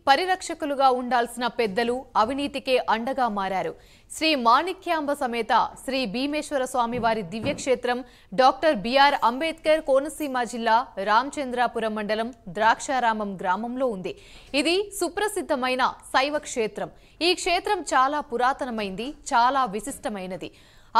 పరిరక్షకులుగా ఉండాల్సిన పెద్దలు అవినీతికే అండగా మారారు. శ్రీ మాణిక్యాంబ సమేత శ్రీ భీమేశ్వర స్వామి వారి దివ్యక్షేత్రం డాక్టర్ బిఆర్ అంబేద్కర్ కోనసీమ జిల్లా రామచంద్రాపురం మండలం ద్రాక్షారామం గ్రామంలో ఉంది. ఇది సుప్రసిద్ధమైన శైవ క్షేత్రం. ఈ క్షేత్రం చాలా పురాతనమైంది, చాలా విశిష్టమైనది.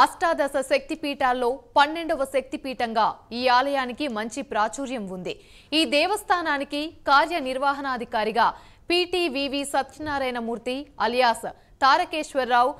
అష్టాదశ శక్తిపీఠాల్లో 12వ శక్తిపీఠంగా ఈ ఆలయానికి మంచి ప్రాచుర్యం ఉంది. ఈ దేవస్థానానికి కార్యనిర్వహణాధికారిగా పిటివివి సత్యనారాయణమూర్తి అలియాస్ తారకేశ్వరరావు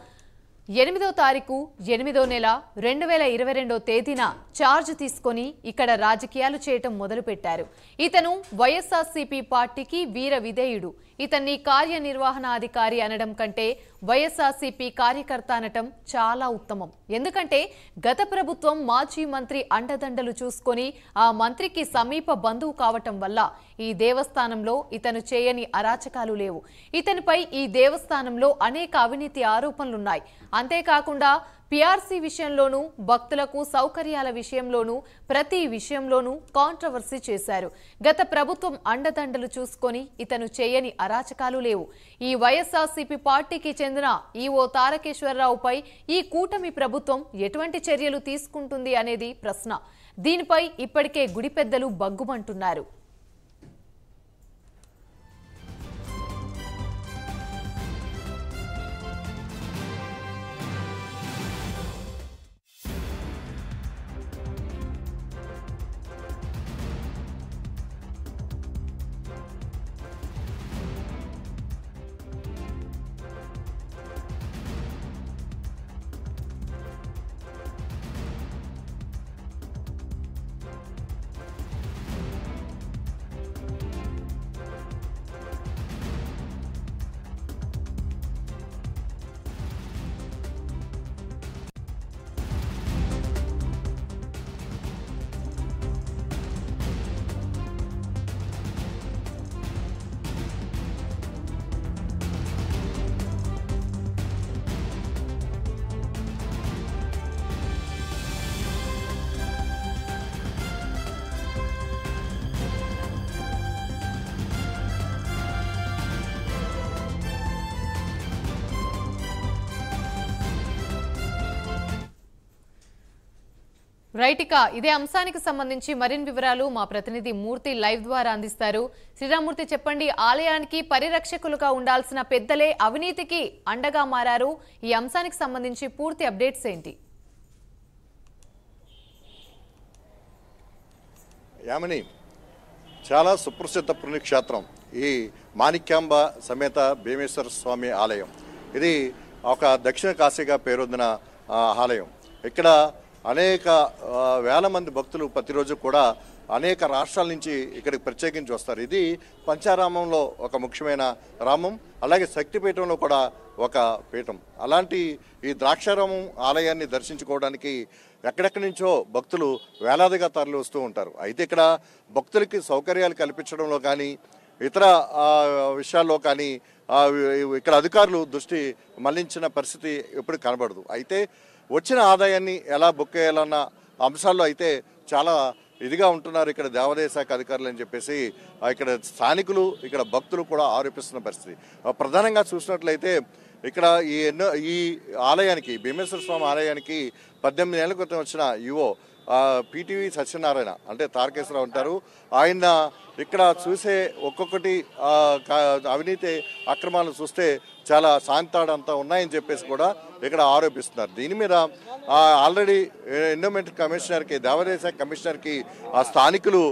8వ తారీఖు 8వ నెల 2022వ తేదీన ఛార్జ్ తీసుకొని ఇక్కడ రాజకీయాలు చేయటం మొదలుపెట్టారు. ఇతను వైఎస్ఆర్సీపీ పార్టీకి వీర విధేయుడు. ఇతన్ని కార్యనిర్వహణాధికారి అనడం కంటే వైఎస్ఆర్సీపీ కార్యకర్త అనటం చాలా ఉత్తమం. ఎందుకంటే గత ప్రభుత్వం మాజీ మంత్రి అండదండలు చూసుకొని ఆ మంత్రికి సమీప బంధువు కావటం వల్ల ఈ దేవస్థానంలో ఇతను చేయని అరాచకాలు లేవు. ఇతనిపై ఈ దేవస్థానంలో అనేక అవినీతి ఆరోపణలున్నాయి. అంతేకాకుండా పిఆర్సీ విషయంలోనూ భక్తులకు సౌకర్యాల విషయంలోనూ ప్రతి విషయంలోనూ కాంట్రవర్సీ చేశారు. గత ప్రభుత్వం అండదండలు చూసుకొని ఇతను చేయని అరాచకాలు లేవు. ఈ వైఎస్ఆర్సీపీ పార్టీకి చెందిన ఈవో తారకేశ్వరరావుపై ఈ కూటమి ప్రభుత్వం ఎటువంటి చర్యలు తీసుకుంటుంది అనేది ప్రశ్న. దీనిపై ఇప్పటికే గుడి పెద్దలు బగ్గుమంటున్నారు. రైట్, ఇక ఇదే అంశానికి సంబంధించి మరిన్ని వివరాలు మా ప్రతినిధి మూర్తి లైవ్ ద్వారా అందిస్తారు. శ్రీరామూర్తి, చెప్పండి, ఆలయానికి పరిరక్షకులుగా ఉండాల్సిన పెద్దలే అవినీతికి అండగా మారారు. ఈ అంశానికి సంబంధించి పూర్తి అప్డేట్స్ ఏంటి? యామిని, చాలా సుప్రసిద్ధ పుణ్యక్షేత్రం ఈ మాణిక్యాంబ సమేత భీమేశ్వర స్వామి ఆలయం. ఇది ఒక దక్షిణ కాశీగా పేరొందిన ఆలయం. ఇక్కడ అనేక వేల మంది భక్తులు ప్రతిరోజు కూడా అనేక రాష్ట్రాల నుంచి ఇక్కడికి ప్రత్యేకించి వస్తారు. ఇది పంచారామంలో ఒక ముఖ్యమైన రామం, అలాగే శక్తిపీఠంలో కూడా ఒక పీఠం. అలాంటి ఈ ద్రాక్షారామం ఆలయాన్ని దర్శించుకోవడానికి ఎక్కడెక్కడి నుంచో భక్తులు వేలాదిగా తరలి వస్తూ ఉంటారు. అయితే ఇక్కడ భక్తులకి సౌకర్యాలు కల్పించడంలో కానీ ఇతర విషయాల్లో కానీ ఇక్కడ అధికారులు దృష్టి మళ్లించిన పరిస్థితి ఎప్పుడు కనబడదు. అయితే వచ్చిన ఆదాయాన్ని ఎలా బుక్ చేయాలన్న అంశాల్లో అయితే చాలా ఇదిగా ఉంటున్నారు ఇక్కడ దేవాదాయ శాఖ అధికారులు అని చెప్పేసి ఇక్కడ స్థానికులు, ఇక్కడ భక్తులు కూడా ఆరోపిస్తున్న పరిస్థితి. ప్రధానంగా చూసినట్లయితే ఇక్కడ ఈ ఆలయానికి, భీమేశ్వర స్వామి ఆలయానికి 18 ఏళ్ల క్రితం వచ్చిన ఈవో పిటివి సత్యనారాయణ అంటే తారకేశ్వరరావు ఉంటారు. ఆయన ఇక్కడ చూసే ఒక్కొక్కటి అవినీతి అక్రమాలను చూస్తే చాలా శాంతాడంతా ఉన్నాయని చెప్పేసి కూడా ఇక్కడ ఆరోపిస్తున్నారు. దీని మీద ఆల్రెడీ ఎండోమెంట్ కమిషనర్కి, దేవాదాయ శాఖ కమిషనర్కి ఆ స్థానికులు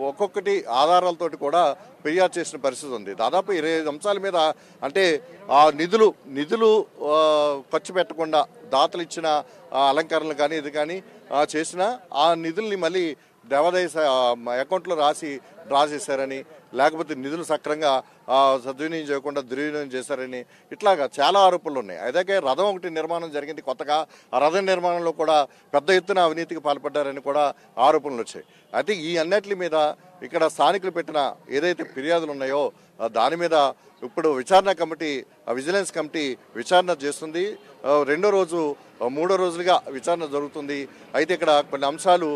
ఒక్కొక్కటి ఆధారాలతోటి కూడా ఫిర్యాదు చేసిన పరిస్థితి ఉంది. దాదాపు 25 అంశాల మీద, అంటే ఆ నిధులు ఖర్చు పెట్టకుండా దాతలు ఇచ్చిన అలంకరణలు కానీ ఇది కానీ చేసిన ఆ నిధుల్ని మళ్ళీ దేవాదాయ అకౌంట్లో డ్రా చేశారని, లేకపోతే నిధులు సక్రంగా సద్వినియోగం చేయకుండా దుర్వినియోగం చేశారని ఇట్లాగా చాలా ఆరోపణలు ఉన్నాయి. అయితే రథం ఒకటి నిర్మాణం జరిగింది కొత్తగా, ఆ రథం నిర్మాణంలో కూడా పెద్ద ఎత్తున అవినీతికి పాల్పడ్డారని కూడా ఆరోపణలు వచ్చాయి. అయితే ఈ అన్నిటి మీద ఇక్కడ స్థానికులు పెట్టిన ఏదైతే ఫిర్యాదులు ఉన్నాయో దాని మీద ఇప్పుడు విచారణ కమిటీ, విజిలెన్స్ కమిటీ విచారణ చేస్తుంది. రెండో రోజు 3వ రోజులుగా విచారణ జరుగుతుంది. అయితే ఇక్కడ కొన్ని అంశాలు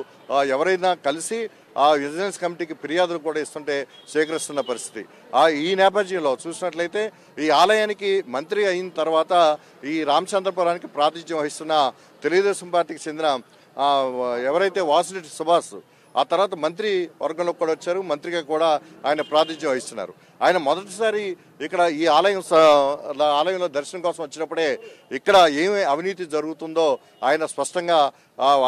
ఎవరైనా కలిసి ఆ విజిలెన్స్ కమిటీకి ఫిర్యాదులు కూడా ఇస్తుంటే స్వీకరిస్తున్న పరిస్థితి. ఈ నేపథ్యంలో చూసినట్లయితే ఈ ఆలయానికి మంత్రి అయిన తర్వాత ఈ రామచంద్రపురానికి ప్రాతినిధ్యం వహిస్తున్న తెలుగుదేశం పార్టీకి చెందిన ఎవరైతే వాసిరెడ్డి సుభాష్ ఆ తర్వాత మంత్రి వర్గంలో కూడా వచ్చారు, మంత్రిగా కూడా ఆయన ప్రాతినిధ్యం వహిస్తున్నారు. ఆయన మొదటిసారి ఇక్కడ ఈ ఆలయంలో దర్శనం కోసం వచ్చినప్పుడే ఇక్కడ ఏమి అవినీతి జరుగుతుందో ఆయన స్పష్టంగా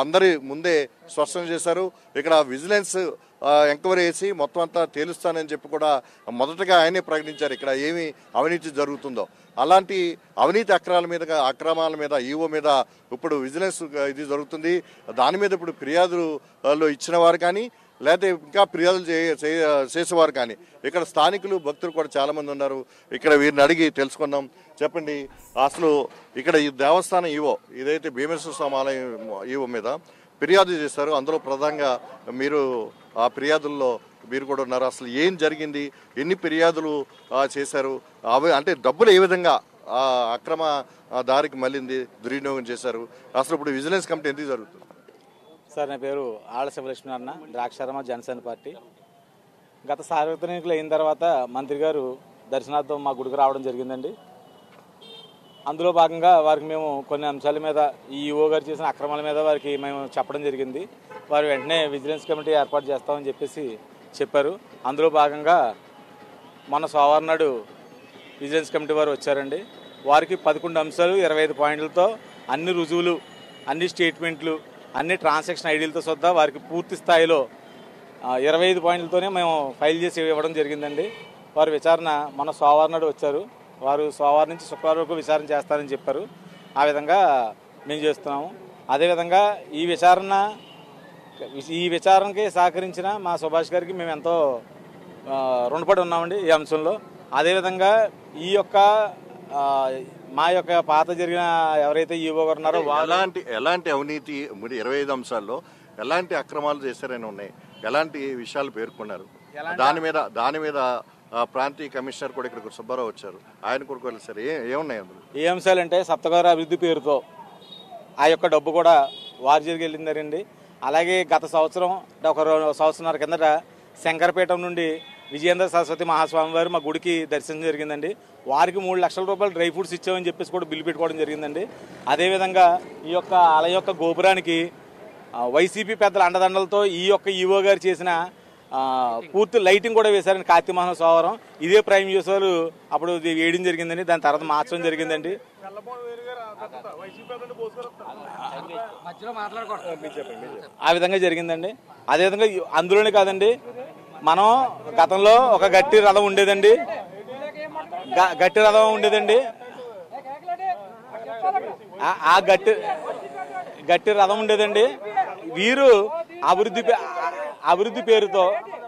అందరి ముందే స్పష్టం చేశారు. ఇక్కడ విజిలెన్స్ ఎంక్వైరీ చేసి మొత్తం అంతా తేలుస్తానని చెప్పి కూడా మొదటగా ఆయనే ప్రకటించారు ఇక్కడ ఏమి అవినీతి జరుగుతుందో. అలాంటి అవినీతి అక్రమాల మీద ఈవో మీద ఇప్పుడు విజిలెన్స్ ఇది జరుగుతుంది. దాని మీద ఇప్పుడు ఫిర్యాదులు ఇచ్చిన వారు కానీ లేకపోతే ఇంకా ఫిర్యాదులు చేసేవారు కానీ ఇక్కడ స్థానికులు భక్తులు కూడా చాలామంది ఉన్నారు. ఇక్కడ వీరిని అడిగి తెలుసుకుందాం. చెప్పండి, అసలు ఇక్కడ ఈ దేవస్థానం ఈవో ఇదైతే భీమేశ్వర స్వామి ఆలయం ఈవో మీద ఫిర్యాదు చేశారు. అందులో ప్రధానంగా మీరు ఆ ఫిర్యాదుల్లో మీరు కూడా ఉన్నారు. అసలు ఏం జరిగింది, ఎన్ని ఫిర్యాదులు చేశారు, అవి అంటే డబ్బులు ఏ విధంగా అక్రమ దారికి మళ్ళింది, దుర్వినియోగం చేశారు, అసలు ఇప్పుడు విజిలెన్స్ కమిటీ ఎందుకు జరుగుతుంది? సార్, నా పేరు ఆళ్ళ శివలక్ష్మీనారాయణ, ద్రాక్షారామ జనసేన పార్టీ. గత సార్వత్రిక ఎన్నికలు అయిన తర్వాత మంత్రి గారు దర్శనార్థం మా గుడికి రావడం జరిగిందండి. అందులో భాగంగా వారికి మేము కొన్ని అంశాల మీద ఈ ఈవో గారు చేసిన అక్రమాల మీద వారికి మేము చెప్పడం జరిగింది. వారు వెంటనే విజిలెన్స్ కమిటీ ఏర్పాటు చేస్తామని చెప్పేసి చెప్పారు. అందులో భాగంగా మొన్న సోమవారం నాడు విజిలెన్స్ కమిటీ వారు వచ్చారండి. వారికి 11 అంశాలు 25 పాయింట్లతో అన్ని రుజువులు, అన్ని స్టేట్మెంట్లు, అన్ని ట్రాన్సాక్షన్ ఐడీలతో సుద్దా వారికి పూర్తి స్థాయిలో 25 పాయింట్లతోనే మేము ఫైల్ చేసి ఇవ్వడం జరిగిందండి. వారు విచారణ మొన్న సోమవారం నాడు వచ్చారు. వారు సోమవారం నుంచి శుక్రవారం వరకు విచారణ చేస్తారని చెప్పారు. ఆ విధంగా మేము చేస్తున్నాము. అదేవిధంగా ఈ విచారణకి సహకరించిన మా సుభాష్ గారికి మేము ఎంతో రుణపడి ఉన్నామండి ఈ అంశంలో. అదేవిధంగా ఈ యొక్క మా యొక్క పాత జరిగిన ఎవరైతే ఈవో గారు ఉన్నారో ఎలాంటి అవినీతి 25 అంశాల్లో ఎలాంటి అక్రమాలు చేశారని ఉన్నాయి, ఎలాంటి విషయాలు పేర్కొన్నారు, దాని మీద ప్రాంతీయ కమిషనర్ కూడా ఇక్కడ సుబ్బారావు వచ్చారు, ఆయన కూడా కలిసారు. ఏమున్నాయి అందులో? ఏ అంశాలంటే సప్తగారు అభివృద్ధి పేరుతో ఆ యొక్క డబ్బు కూడా వారి జరిగి వెళ్ళిందండి. అలాగే గత సంవత్సరం ఒక సంవత్సరాల కిందట శంకరపేట నుండి విజయేంద్ర సరస్వతి మహాస్వామి వారు మా గుడికి దర్శనం జరిగిందండి. వారికి 3 లక్షల రూపాయలు డ్రై ఫ్రూట్స్ ఇచ్చామని చెప్పేసి కూడా బిల్లు పెట్టుకోవడం జరిగిందండి. అదేవిధంగా ఈ యొక్క ఆలయం యొక్క గోపురానికి వైసీపీ పెద్దల అండదండలతో ఈ యొక్క ఈవో గారు చేసిన పూర్తి లైటింగ్ కూడా వేశారండి. కార్తీక మాసం సోమవారం ఇదే ప్రైమ్ న్యూస్ వాళ్ళు అప్పుడు వేయడం జరిగిందండి. దాని తర్వాత మార్చడం జరిగిందండి. ఆ విధంగా జరిగిందండి. అదేవిధంగా అందులోనే కాదండి, మనం గతంలో ఒక గట్టి రథం ఉండేదండి. ఆ గట్టి రథం ఉండేదండి. వీరు అభివృద్ధి పేరుతో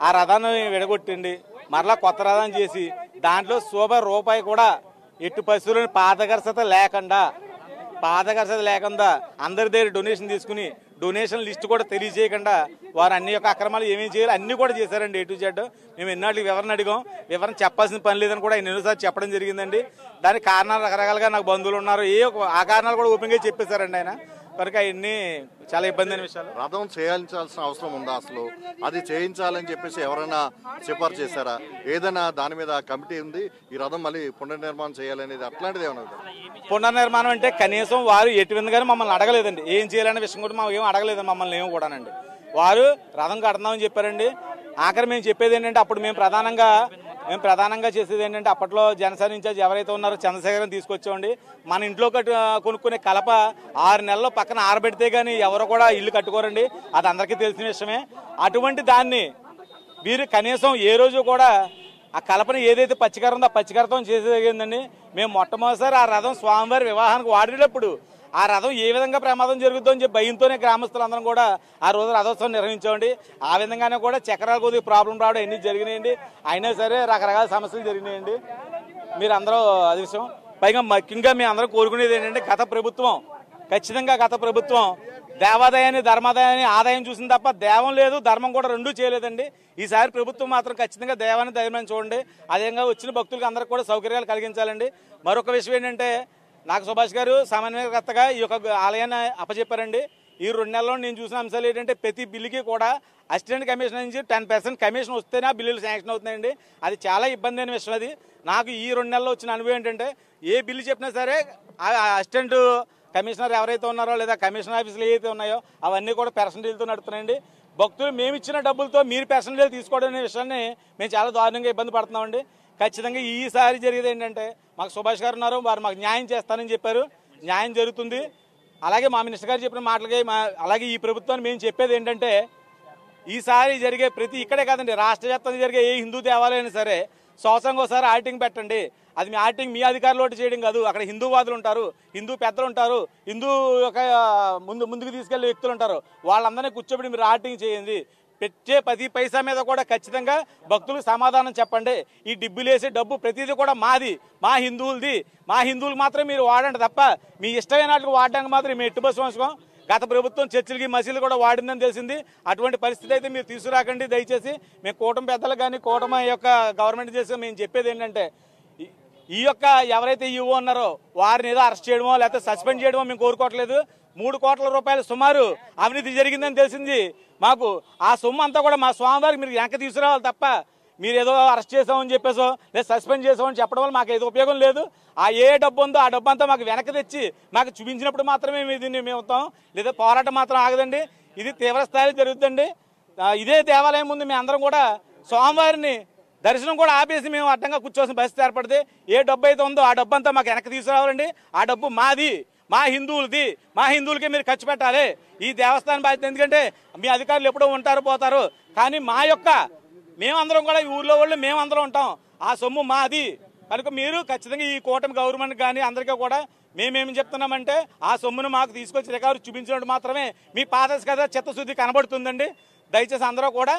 ఆ రథాన్ని విడగొట్టండి మరలా కొత్త రథం చేసి దాంట్లో రూపాయి కూడా ఎట్టి పరిస్థితుల్లో పాదకర్షత లేకుండా అందరి దగ్గర డొనేషన్ తీసుకుని డొనేషన్ లిస్ట్ కూడా తెలియజేయకుండా వారు అన్ని యొక్క అక్రమాలు ఏమేమి చేయాలి అన్ని కూడా చేశారండి. A to Z మేము ఎన్నాళ్ళకి వివరణ అడిగాం, వివరణ చెప్పాల్సిన పని లేదని కూడా ఎన్నోసార్లు చెప్పడం జరిగిందండి. దానికి కారణాలు రకరకాలుగా నాకు బంధువులు ఉన్నారు, ఆ కారణాలు కూడా ఓపెన్గా చెప్పేశారండి ఆయన. కనుక అవన్నీ చాలా ఇబ్బంది అయిన విషయాలు. రథం చేయించాల్సిన అవసరం ఉందా అసలు? అది చేయించాలని చెప్పేసి ఎవరైనా సిఫార్సు చేశారా? ఏదైనా దాని మీద కమిటీ ఉంది ఈ రథం మళ్ళీ పునర్నిర్మాణం చేయాలనేది, అట్లాంటిది ఏమన్నా? పునర్నిర్మాణం అంటే కనీసం వారు ఎటు విధంగానే మమ్మల్ని అడగలేదండి. ఏం చేయాలనే విషయం కూడా మాకు ఏం అడగలేదు మమ్మల్ని ఏమో కూడానండి. వారు రథం కడుతున్నామని చెప్పారండి. ఆఖరి మేము చెప్పేది ఏంటంటే అప్పుడు మేము ప్రధానంగా చేసేది ఏంటంటే అప్పట్లో జనసేన ఇన్ఛార్జ్ ఎవరైతే ఉన్నారో చంద్రశేఖరం తీసుకొచ్చామండి. మన ఇంట్లో కొనుక్కునే కలప 6 నెలల్లో పక్కన ఆరబెడితే కానీ ఎవరు కూడా ఇల్లు కట్టుకోరండి, అది అందరికీ తెలిసిన విషయమే. అటువంటి దాన్ని వీరు కనీసం ఏ రోజు కూడా ఆ కలపని ఏదైతే పచ్చికర ఉందో ఆ పచ్చికరతో చేసేదండి. మేము మొట్టమొదటిసారి ఆ రథం స్వామివారి వివాహానికి వాడేటప్పుడు ఆ రథం ఏ విధంగా ప్రమాదం జరుగుతుందో అని చెప్పి భయంతోనే గ్రామస్తులందరం కూడా ఆ రోజు రథోత్సవం నిర్వహించామండి. ఆ విధంగానే కూడా చక్రాల కొద్దిగా ప్రాబ్లం రావడం అన్నీ జరిగినాయండి. అయినా సరే రకరకాల సమస్యలు జరిగినాయండి. మీరు అందరూ అది విషయం. పైగా ముఖ్యంగా మేము అందరం కోరుకునేది ఏంటంటే ఖచ్చితంగా గత ప్రభుత్వం దేవాదాయాన్ని ధర్మాదాయాన్ని ఆదాయం చూసింది తప్ప దేవం లేదు, ధర్మం కూడా రెండూ చేయలేదండి. ఈసారి ప్రభుత్వం మాత్రం ఖచ్చితంగా దేవాన్ని ధైర్యం చూడండి. అదేవిధంగా వచ్చిన భక్తులకు అందరికి కూడా సౌకర్యాలు కలిగించాలండి. మరొక విషయం ఏంటంటే నాకు సుభాష్ గారు సమన్వయకర్తగా ఈ యొక్క ఆలయాన్ని అప్పచెప్పారండి. ఈ 2 నెలల్లో నేను చూసిన అంశాలు ఏంటంటే ప్రతి బిల్లుకి కూడా అసిస్టెంట్ కమిషనర్ నుంచి 10% కమిషన్ వస్తేనే ఆ బిల్లులు శాంక్షన్ అవుతున్నాయండి. అది చాలా ఇబ్బంది అయిన విషయం. అది నాకు ఈ 2 నెలల్లో వచ్చిన అనుభవం ఏంటంటే ఏ బిల్లు చెప్పినా సరే అసిస్టెంట్ కమిషనర్ ఎవరైతే ఉన్నారో లేదా కమిషనర్ ఆఫీసులు ఏవైతే ఉన్నాయో అవన్నీ కూడా పర్సంటేజ్తో నడుపుతున్నాయండి. భక్తులు మేము ఇచ్చిన డబ్బులతో మీరు పర్సంటేజ్ తీసుకోవడం అనే విషయాన్ని మేము చాలా దారుణంగా ఇబ్బంది పడుతున్నామండి. ఖచ్చితంగా ఈసారి జరిగేది ఏంటంటే మాకు సుభాష్ గారు ఉన్నారు, వారు మాకు న్యాయం చేస్తానని చెప్పారు. న్యాయం జరుగుతుంది. అలాగే మా మినిస్టర్ గారు చెప్పిన మాటలకి అలాగే ఈ ప్రభుత్వాన్ని మేము చెప్పేది ఏంటంటే ఈసారి జరిగే ప్రతి ఇక్కడే కాదండి రాష్ట్ర వ్యాప్తంగా జరిగే ఏ హిందూ దేవాలయం సరే సంవత్సరంకి ఒకసారి ఆడిటింగ్ పెట్టండి. అది మీ ఆడిటింగ్ మీ అధికారులు చేయడం కాదు. అక్కడ హిందూవాదులు ఉంటారు, హిందూ పెద్దలు ఉంటారు, హిందూ ఒక ముందుకు తీసుకెళ్లే వ్యక్తులు ఉంటారు. వాళ్ళందరినీ కూర్చోబెట్టి మీరు ఆడిటింగ్ చేయండి. పెట్టే 10 పైసా మీద కూడా ఖచ్చితంగా భక్తులకు సమాధానం చెప్పండి. ఈ డిబ్బులు వేసే డబ్బు ప్రతిదీ కూడా మాది, మా హిందువులది, మా హిందువులు మాత్రం మీరు వాడండి తప్ప మీ ఇష్టమైన వాటికి వాడడానికి మాత్రం మేము ఎట్టు బస్సు వంచుకోం. గత ప్రభుత్వం చర్చిలకి మసీదులు కూడా వాడిందని తెలిసింది. అటువంటి పరిస్థితి అయితే మీరు తీసుకురాకండి దయచేసి. మేము కూటమి పెద్దలు కానీ కూటమి యొక్క గవర్నమెంట్ చేసి మేము చెప్పేది ఏంటంటే ఈ యొక్క ఎవరైతే ఈవో ఉన్నారో వారిని ఏదో అరెస్ట్ చేయడమో లేకపోతే సస్పెండ్ చేయడమో మేము కోరుకోవట్లేదు. 3 కోట్ల రూపాయలు సుమారు అవినీతి జరిగిందని తెలిసింది మాకు. ఆ సొమ్ము అంతా కూడా మా స్వామివారికి మీరు వెనక్కి తీసుకురావాలి తప్ప మీరు ఏదో అరెస్ట్ చేసామని చెప్పేసో లేదా సస్పెండ్ చేసామని చెప్పడం వల్ల మాకు ఏదో ఉపయోగం లేదు. ఆ ఏ డబ్బు ఉందో ఆ డబ్బు అంతా మాకు వెనక్కి తెచ్చి మాకు చూపించినప్పుడు మాత్రమే దీన్ని మేము వస్తాం. లేదా పోరాటం మాత్రం ఆగదండి. ఇది తీవ్ర స్థాయిలో జరుగుతుందండి. ఇదే దేవాలయం ముందు మేము అందరం కూడా స్వామివారిని దర్శనం కూడా ఆపేసి మేము అడ్డంగా కూర్చోవాల్సిన పరిస్థితి ఏర్పడితే ఏ డబ్బు అయితే ఉందో ఆ డబ్బు అంతా మాకు వెనక్కి తీసుకురావాలండి. ఆ డబ్బు మాది, మా హిందువులది, మా హిందువులకే మీరు ఖర్చు పెట్టాలి. ఈ దేవస్థానం బాధ్యత. ఎందుకంటే మీ అధికారులు ఎప్పుడో ఉంటారు పోతారు, కానీ మా యొక్క మేమందరం కూడా ఈ ఊర్లో వాళ్ళు మేమందరం ఉంటాం. ఆ సొమ్ము మాది కనుక మీరు ఖచ్చితంగా ఈ కూటమి గవర్నమెంట్ కానీ అందరికీ కూడా మేమేమి చెప్తున్నామంటే ఆ సొమ్మును మాకు తీసుకొచ్చి రికవరీ చూపించినట్టు మాత్రమే మీ పాదస్ కదా చిత్తశుద్ధి కనబడుతుందండి. దయచేసి అందరూ కూడా